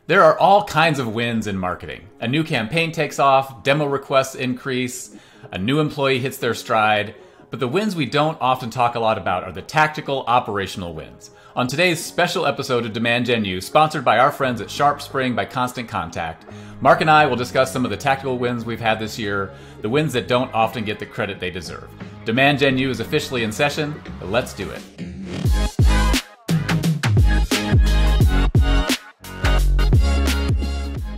There are all kinds of wins in marketing. A new campaign takes off, demo requests increase, a new employee hits their stride, but the wins we don't often talk a lot about are the tactical, operational wins. On today's special episode of Demand Gen U, sponsored by our friends at SharpSpring by Constant Contact, Mark and I will discuss some of the tactical wins we've had this year, the wins that don't often get the credit they deserve. Demand Gen U is officially in session, but let's do it.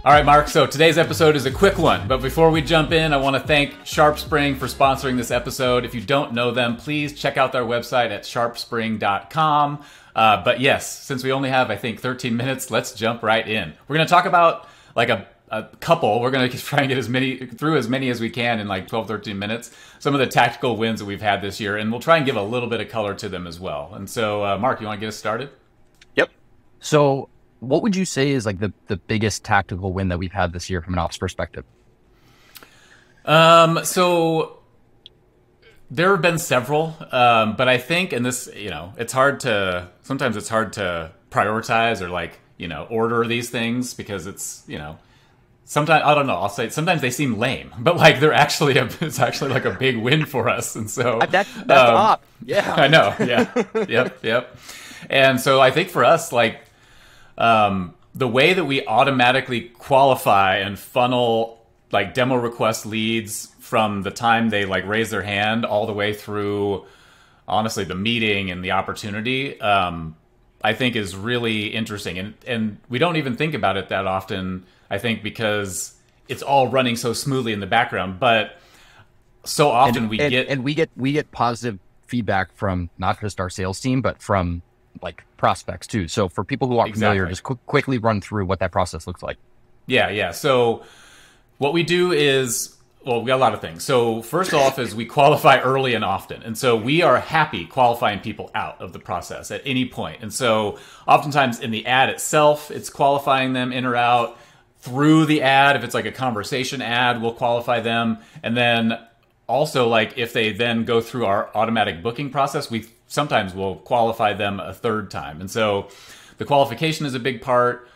All right, Mark, so today's episode is a quick one, but before we jump in, I want to thank SharpSpring for sponsoring this episode. If you don't know them, please check out their website at sharpspring.com. But yes, since we only have, I think, 13 minutes, let's jump right in. We're going to talk about like a couple. We're going to try and get as many as we can in like 12, 13 minutes. Some of the tactical wins that we've had this year, and we'll try and give a little bit of color to them as well. And so, Mark, you want to get us started? Yep. So what would you say is like the biggest tactical win that we've had this year from an ops perspective? So there have been several, but I think in this, sometimes it's hard to prioritize or order these things because it's, sometimes, I don't know, I'll say sometimes they seem lame, but like it's actually like a big win for us. And so that's up. Yeah, I know. Yeah. Yep. And so I think for us, the way that we automatically qualify and funnel like demo request leads from the time they like raise their hand all the way through, honestly, the meeting and the opportunity, I think is really interesting. And we don't even think about it that often, I think, because it's all running so smoothly in the background. But so often we get positive feedback from not just our sales team, but from like prospects too. So for people who aren't familiar, just quickly run through what that process looks like. Yeah. So what we do is, well, we got a lot of things. So first off is we qualify early and often. And so we are happy qualifying people out of the process at any point. And so oftentimes in the ad itself, it's qualifying them in or out. Through the ad, if it's like a conversation ad, we'll qualify them. And then also, like, if they then go through our automatic booking process, we sometimes will qualify them a third time. And so the qualification is a big part.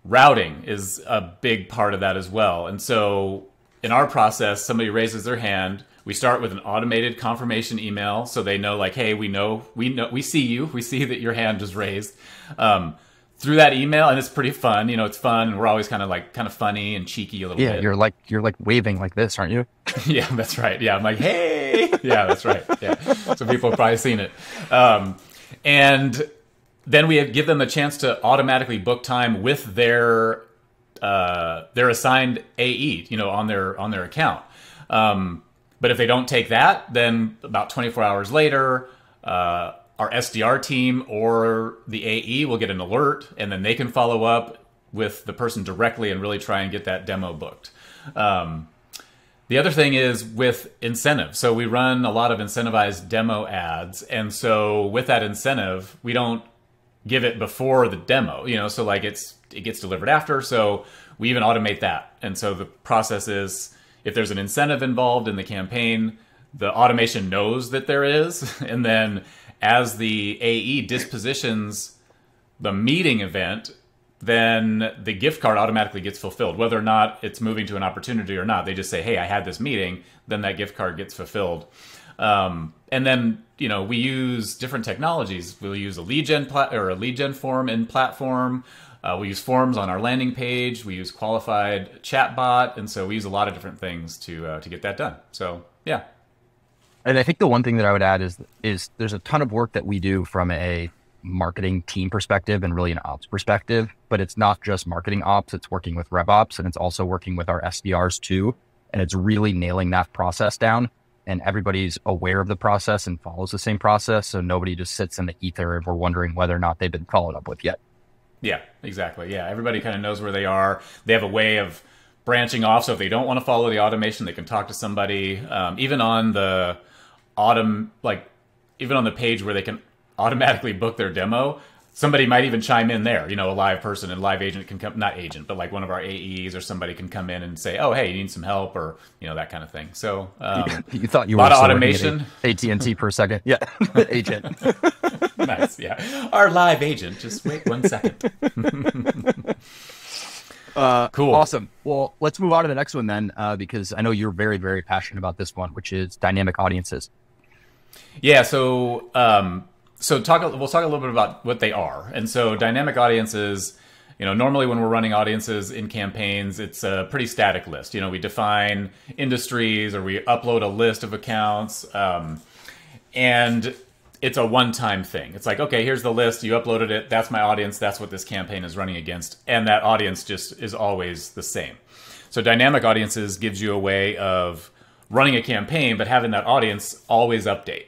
Routing is a big part of that as well. And so in our process, somebody raises their hand. We start with an automated confirmation email, so they know, like, hey, we see you. We see that your hand is raised. Through that email, and it's pretty fun. It's fun, and we're always kind of funny and cheeky a little bit. Yeah, you're like waving like this, aren't you? Yeah, that's right. Yeah, I'm like, hey. Yeah, that's right. Yeah, so people have probably seen it. And then we give them a chance to automatically book time with their assigned AE, on their account. But if they don't take that, then about 24 hours later, our SDR team or the AE will get an alert, and then they can follow up with the person directly and really try and get that demo booked. The other thing is with incentive. So we run a lot of incentivized demo ads. And so with that incentive, we don't give it before the demo, so like it gets delivered after. So we even automate that. And so the process is, if there's an incentive involved in the campaign, the automation knows that there is. And then as the AE dispositions the meeting event, then the gift card automatically gets fulfilled. Whether or not it's moving to an opportunity or not, they just say, hey, I had this meeting, then that gift card gets fulfilled. And then, we use different technologies. We'll use a lead gen form in platform. We use forms on our landing page. We use qualified chatbot. And so we use a lot of different things to get that done. So, yeah. And I think the one thing that I would add is there's a ton of work that we do from a marketing team perspective and really an ops perspective, but it's not just marketing ops, it's working with rev ops, and it's also working with our SDRs too. And it's really nailing that process down, and everybody's aware of the process and follows the same process. So nobody just sits in the ether and we're wondering whether or not they've been followed up with yet. Yeah, exactly. Yeah. Everybody kind of knows where they are. They have a way of branching off. So if they don't want to follow the automation, they can talk to somebody, even on the even on the page where they can automatically book their demo, somebody might even chime in there, a live person, and live agent can come, not agent, but like one of our AEs or somebody can come in and say, oh, hey, you need some help, or, that kind of thing. So you thought you were a lot of automation. AT&T per second. Yeah. Agent. Nice. Yeah. Our live agent. Just wait 1 second. Cool. Awesome. Well, let's move on to the next one then, because I know you're very, very passionate about this one, which is dynamic audiences. Yeah. We'll talk a little bit about what they are. And so dynamic audiences, normally when we're running audiences in campaigns, it's a pretty static list. We define industries or we upload a list of accounts, and it's a one-time thing. It's like, okay, here's the list. You uploaded it. That's my audience. That's what this campaign is running against. And that audience just is always the same. So dynamic audiences gives you a way of running a campaign, but having that audience always update.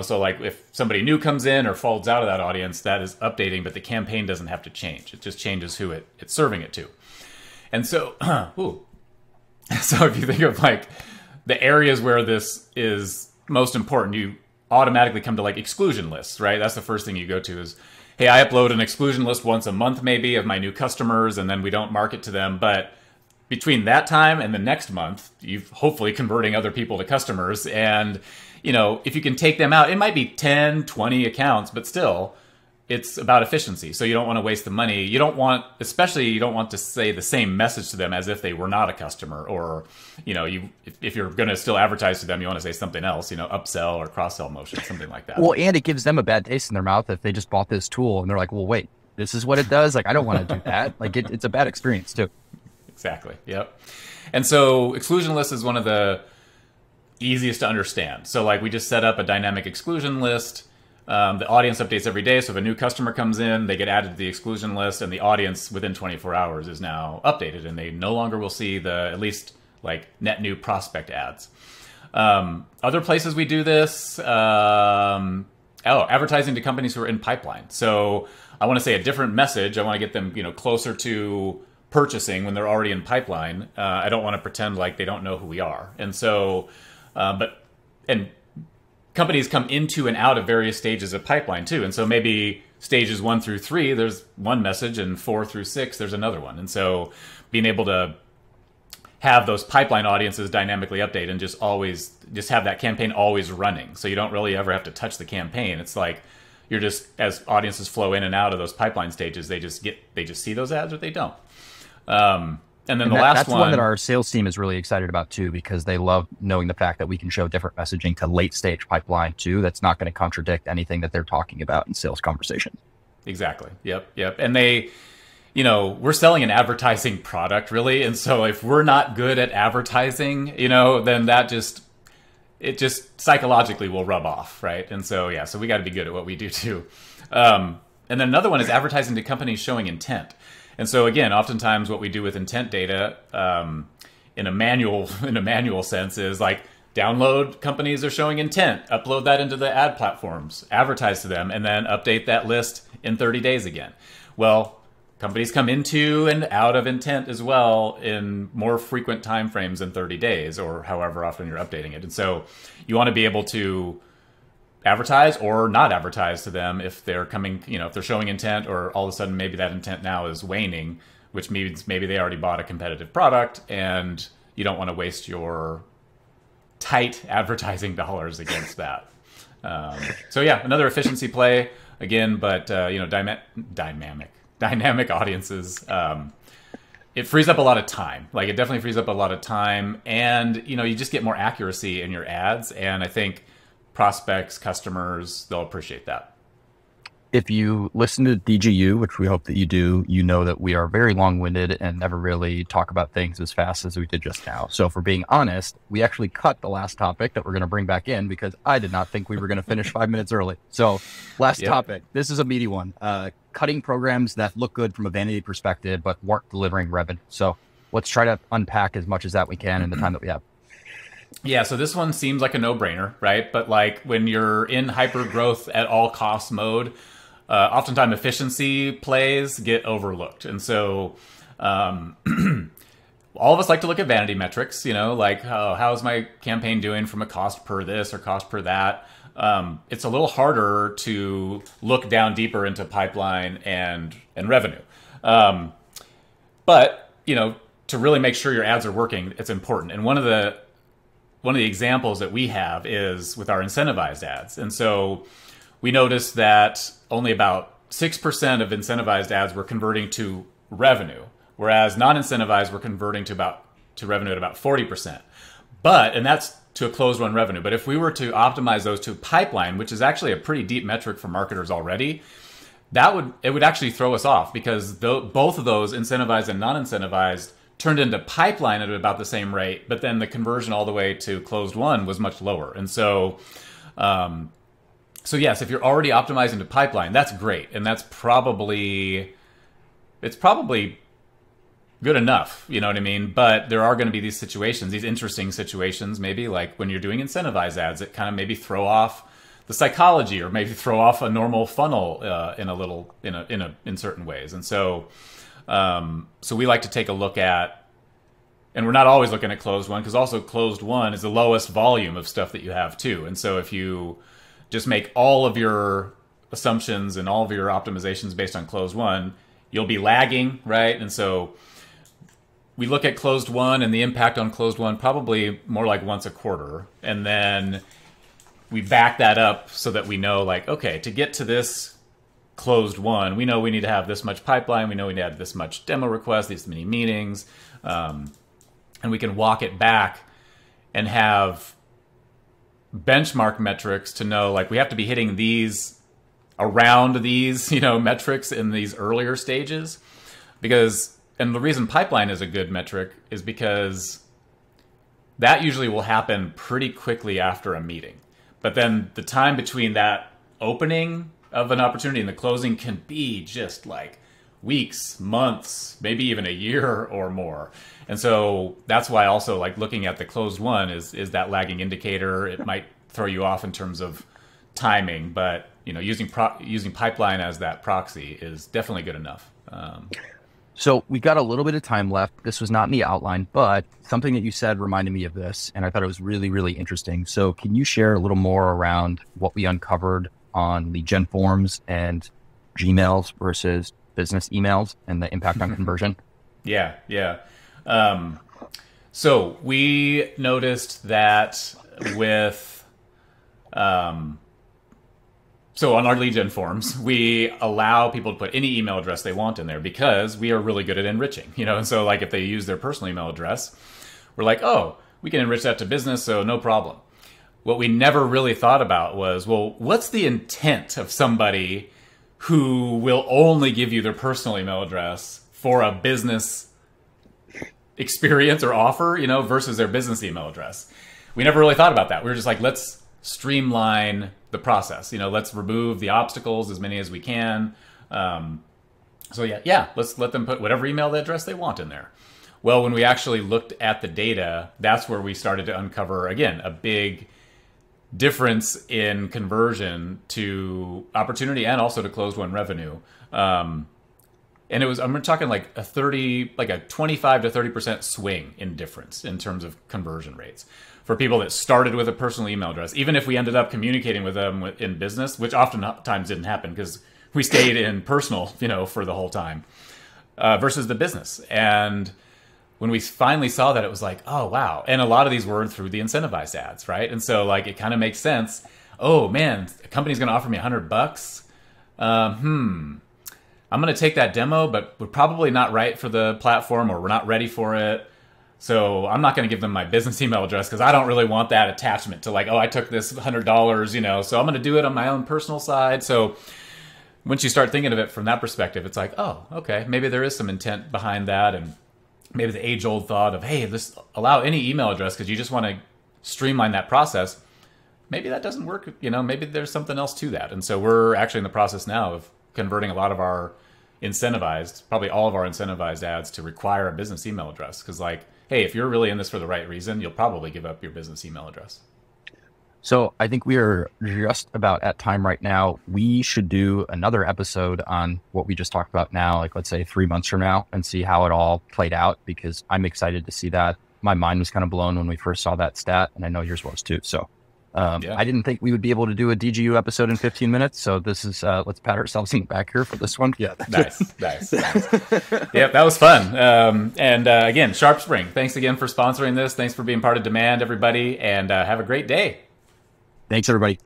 So like if somebody new comes in or folds out of that audience, that is updating, but the campaign doesn't have to change. It just changes who it's serving it to. And so, so if you think of like the areas where this is most important, you automatically come to like exclusion lists, right? That's the first thing you go to is, hey, I upload an exclusion list once a month maybe of my new customers, and then we don't market to them. But between that time and the next month, you've hopefully converting other people to customers. And, if you can take them out, it might be 10, 20 accounts, but still it's about efficiency. So you don't want to waste the money. You don't want to say the same message to them as if they were not a customer, or, if you're going to still advertise to them, you want to say something else, upsell or cross-sell motion, something like that. Well, and it gives them a bad taste in their mouth if they just bought this tool and they're like, well, wait, this is what it does. Like, I don't want to do that. Like it's a bad experience too. Exactly. Yep. And so exclusion list is one of the easiest to understand. So like we just set up a dynamic exclusion list. The audience updates every day. So if a new customer comes in, they get added to the exclusion list, and the audience within 24 hours is now updated, and they no longer will see the at least like net new prospect ads. Other places we do this, advertising to companies who are in pipeline. So I want to say a different message. I want to get them, closer to purchasing when they're already in pipeline. I don't want to pretend like they don't know who we are. And so, and companies come into and out of various stages of pipeline too. And so maybe stages 1 through 3, there's one message, and 4 through 6, there's another one. And so being able to have those pipeline audiences dynamically update and just have that campaign always running. So you don't really ever have to touch the campaign. It's like you're just, as audiences flow in and out of those pipeline stages, they just see those ads or they don't. And then that's one that our sales team is really excited about too, because they love knowing the fact that we can show different messaging to late stage pipeline too. That's not going to contradict anything that they're talking about in sales conversations. Exactly. Yep. And we're selling an advertising product really. And so if we're not good at advertising, then it just psychologically will rub off. Right. And so, so we got to be good at what we do too. And then another one is advertising to companies showing intent. And so again, oftentimes what we do with intent data in a manual sense is like download companies are showing intent, upload that into the ad platforms, advertise to them, and then update that list in 30 days again. Well, companies come into and out of intent as well in more frequent time frames than 30 days or however often you're updating it. And so you want to be able to advertise or not advertise to them if they're coming, if they're showing intent, or all of a sudden maybe that intent now is waning, which means maybe they already bought a competitive product and you don't want to waste your tight advertising dollars against that. So another efficiency play again, but dynamic audiences. It frees up a lot of time. Like it definitely frees up a lot of time, and you just get more accuracy in your ads. And I think prospects, customers, they'll appreciate that. If you listen to DGU, which we hope that you do, you know that we are very long-winded and never really talk about things as fast as we did just now. So if we're being honest, we actually cut the last topic that we're going to bring back in because I did not think we were going to finish 5 minutes early. So last topic, this is a meaty one. Cutting programs that look good from a vanity perspective, but weren't delivering revenue. So let's try to unpack as much as that we can in the time that we have. Yeah, so this one seems like a no-brainer, right? But like when you're in hyper growth at all costs mode, oftentimes efficiency plays get overlooked. And so all of us like to look at vanity metrics, like how's my campaign doing from a cost per this or cost per that. It's a little harder to look down deeper into pipeline and revenue. But, to really make sure your ads are working, it's important. And one of the examples that we have is with our incentivized ads. And so we noticed that only about 6% of incentivized ads were converting to revenue, whereas non-incentivized, we're converting to revenue at about 40%. And that's to a closed won revenue. But if we were to optimize those to pipeline, which is actually a pretty deep metric for marketers already, it would actually throw us off, because both of those, incentivized and non-incentivized, turned into pipeline at about the same rate, but then the conversion all the way to closed won was much lower. And so, yes, if you're already optimizing to pipeline, that's great, and it's probably good enough, you know what I mean? But there are going to be these situations, these interesting situations, maybe like when you're doing incentivized ads, that kind of maybe throw off the psychology, or maybe throw off a normal funnel in certain ways. And so, we like to take a look at, and we're not always looking at closed won, because also closed won is the lowest volume of stuff that you have too. And so if you just make all of your assumptions and all of your optimizations based on closed won, you'll be lagging, right? And so we look at closed won and the impact on closed won probably more like once a quarter. And then we back that up so that we know, like, okay, to get to this closed won, we know we need to have this much pipeline. We know we need to have this much demo requests, these many meetings. And we can walk it back and have benchmark metrics to know, like, we have to be hitting these around these, metrics in these earlier stages. And the reason pipeline is a good metric is because that usually will happen pretty quickly after a meeting. But then the time between that opening of an opportunity and the closing can be just like weeks, months, maybe even a year or more. And so that's why also, like, looking at the closed won is that lagging indicator. It might throw you off in terms of timing, but using pipeline as that proxy is definitely good enough. So we got a little bit of time left. This was not in the outline, but something that you said reminded me of this, and I thought it was really, really interesting. So can you share a little more around what we uncovered on lead gen forms and Gmails versus business emails and the impact on conversion? Yeah. So we noticed that with, so on our lead gen forms, we allow people to put any email address they want in there, because we are really good at enriching, and so, like, if they use their personal email address, we're like, oh, we can enrich that to business, so no problem. What we never really thought about was, well, what's the intent of somebody who will only give you their personal email address for a business experience or offer, versus their business email address? We never really thought about that. We were just like, let's streamline the process. Let's remove the obstacles, as many as we can. Let's let them put whatever email address they want in there. Well, when we actually looked at the data, that's where we started to uncover, again, a big difference in conversion to opportunity and also to closed won revenue. And it was, I'm talking like a 25 to 30% swing in difference in terms of conversion rates for people that started with a personal email address, even if we ended up communicating with them in business, which oftentimes didn't happen because we stayed in personal, for the whole time, versus the business. And when we finally saw that, it was like, oh, wow. And a lot of these were through the incentivized ads, right? And so, like, it kind of makes sense. Oh man, a company's going to offer me $100. I'm going to take that demo, but we're probably not right for the platform, or we're not ready for it. So I'm not going to give them my business email address, because I don't really want that attachment to, like, oh, I took this $100, so I'm going to do it on my own personal side. So once you start thinking of it from that perspective, it's like, oh, okay, maybe there is some intent behind that. And maybe the age-old thought of, hey, just allow any email address because you just want to streamline that process. Maybe that doesn't work. Maybe there's something else to that. And so we're actually in the process now of converting a lot of our probably all of our incentivized ads to require a business email address. Because, like, hey, if you're really in this for the right reason, you'll probably give up your business email address. So I think we are just about at time right now. We should do another episode on what we just talked about now, like, let's say 3 months from now, and see how it all played out, because I'm excited to see that. My mind was kind of blown when we first saw that stat, and I know yours was too. So I didn't think we would be able to do a DGU episode in 15 minutes. So this is, let's pat ourselves in the back here for this one. Yeah. Nice. Yep. That was fun. Again, Sharp Spring, thanks again for sponsoring this. Thanks for being part of Demand, everybody. And have a great day. Thanks, everybody.